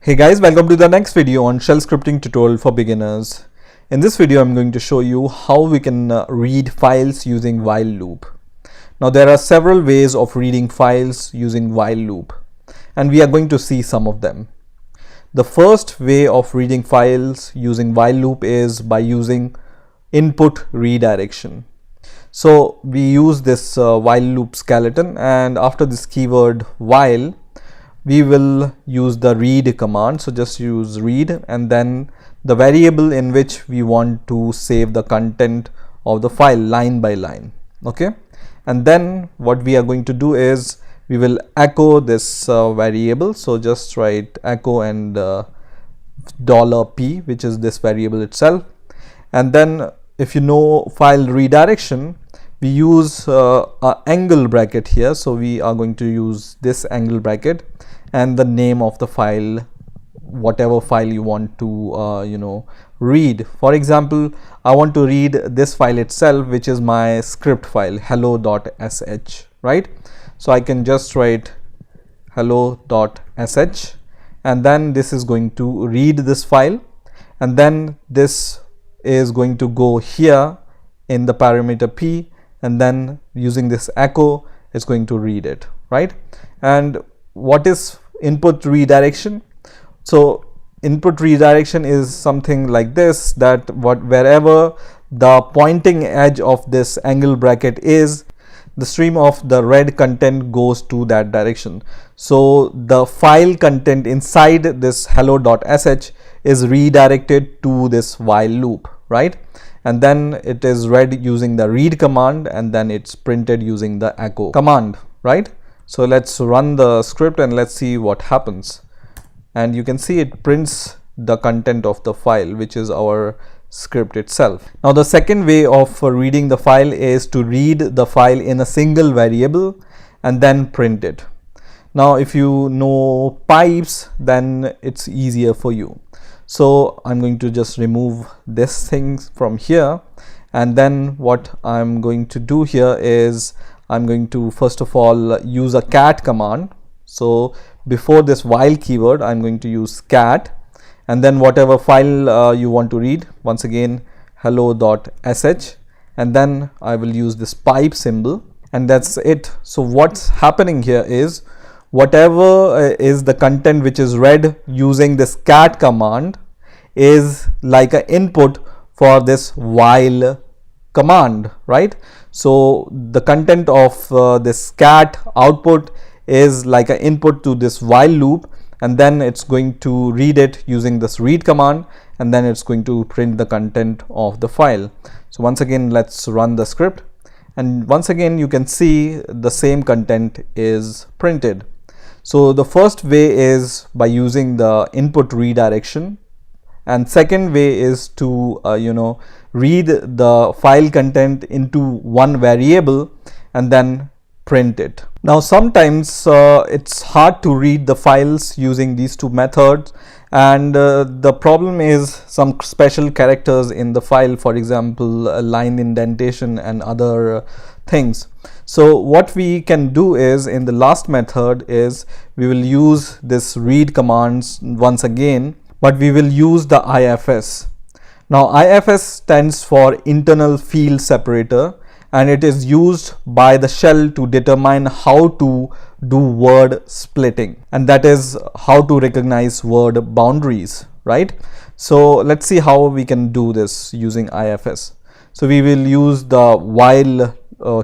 Hey guys, welcome to the next video on shell scripting tutorial for beginners. In this video, I'm going to show you how we can read files using while loop. Now there are several ways of reading files using while loop, and we are going to see some of them. The first way of reading files using while loop is by using input redirection. So we use this while loop skeleton, and after this keyword while, we will use the read command. So just use read and then the variable in which we want to save the content of the file line by line. Okay, and then what we are going to do is we will echo this variable. So just write echo and $p, which is this variable itself. And then if you know file redirection, we use a angle bracket here. So we are going to use this angle bracket and the name of the file, whatever file you want to read. For example, I want to read this file itself, which is my script file hello.sh, right? So I can just write hello.sh, and then this is going to read this file, and then this is going to go here in the parameter p, and then using this echo it's going to read it, right? And what is input redirection? So input redirection is something like this, that wherever the pointing edge of this angle bracket is, the stream of the read content goes to that direction. So the file content inside this hello.sh is redirected to this while loop, right? And then it is read using the read command, and then it's printed using the echo command, right? So let's run the script and let's see what happens. And you can see it prints the content of the file, which is our script itself. Now the second way of reading the file is to read the file in a single variable and then print it. Now if you know pipes, then it's easier for you. So I'm going to just remove this thing from here, and then what I'm going to do here is I'm going to first of all use a cat command. So before this while keyword, I'm going to use cat, and then whatever file you want to read, once again hello.sh, and then I will use this pipe symbol, and that's it. So what's happening here is whatever is the content which is read using this cat command is like an input for this while command, right? So the content of this cat output is like an input to this while loop, and then it's going to read it using this read command, and then it's going to print the content of the file. So once again, let's run the script, and once again you can see the same content is printed. So the first way is by using the input redirection, and second way is to read the file content into one variable and then print it. Now sometimes it's hard to read the files using these two methods, and the problem is some special characters in the file, for example line indentation and other things. So what we can do is, in the last method, is we will use this read commands once again, but we will use the IFS. Now IFS stands for internal field separator, and it is used by the shell to determine how to do word splitting, and that is how to recognize word boundaries, right? So let's see how we can do this using IFS. So we will use the while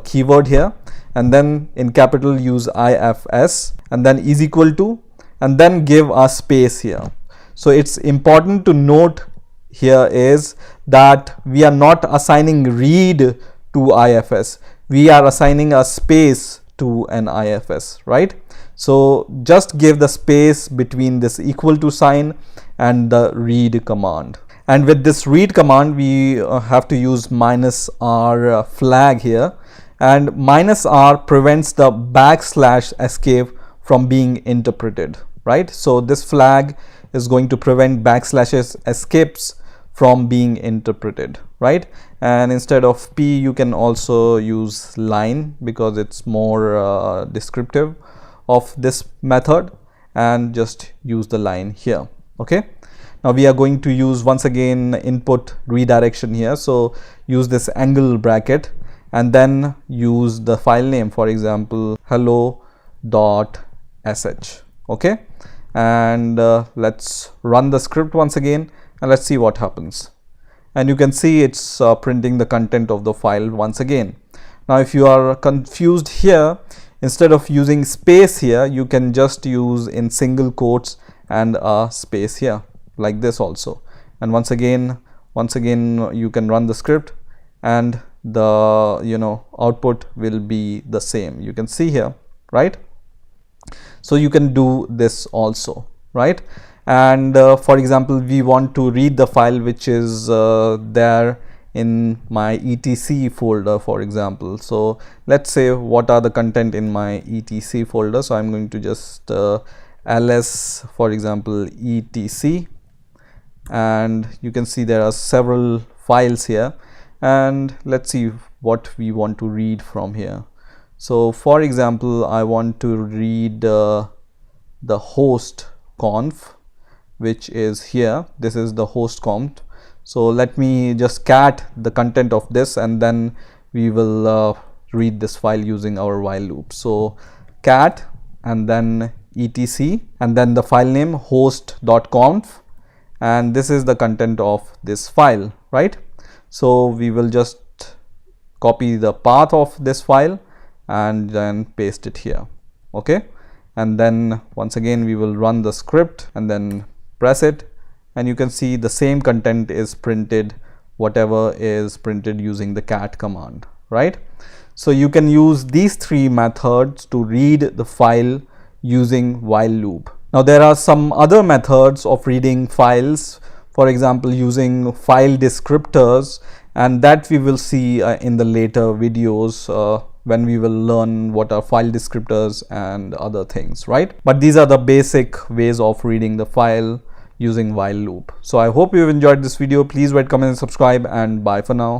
keyword here, and then in capital use IFS, and then is equal to, and then give a space here. So it's important to note here is that we are not assigning read to IFS, we are assigning a space to an IFS, right? So just give the space between this equal to sign and the read command. And with this read command, we have to use -r flag here, and -r prevents the backslash escape from being interpreted, right? So this flag is going to prevent backslashes escapes from being interpreted, right? And instead of p, you can also use line because it's more descriptive of this method. and just use the line here. Okay, now we are going to use once again input redirection here. So use this angle bracket and then use the file name, for example hello.sh. okay, and let's run the script once again and let's see what happens. And you can see it's printing the content of the file once again. Now if you are confused here, instead of using space here, you can just use in single quotes and a space here like this also. And once again you can run the script and the output will be the same. You can see here, right? So you can do this also, right? And for example, we want to read the file which is there in my etc folder, for example. So let's say what are the content in my etc folder. So I'm going to just ls, for example, etc, and you can see there are several files here, and let's see what we want to read from here. So for example, I want to read the host conf, which is here. This is the host conf. So let me just cat the content of this and then we will read this file using our while loop. So cat and then etc and then the file name host.conf, and this is the content of this file, right? So we will just copy the path of this file and then paste it here. Okay, and then once again we will run the script and then press it, and you can see the same content is printed, whatever is printed using the cat command, right? So you can use these three methods to read the file using while loop. Now there are some other methods of reading files, for example using file descriptors, and that we will see in the later videos when we will learn what are file descriptors and other things, right? But these are the basic ways of reading the file using while loop. So I hope you've enjoyed this video. Please rate, comment and subscribe, and bye for now.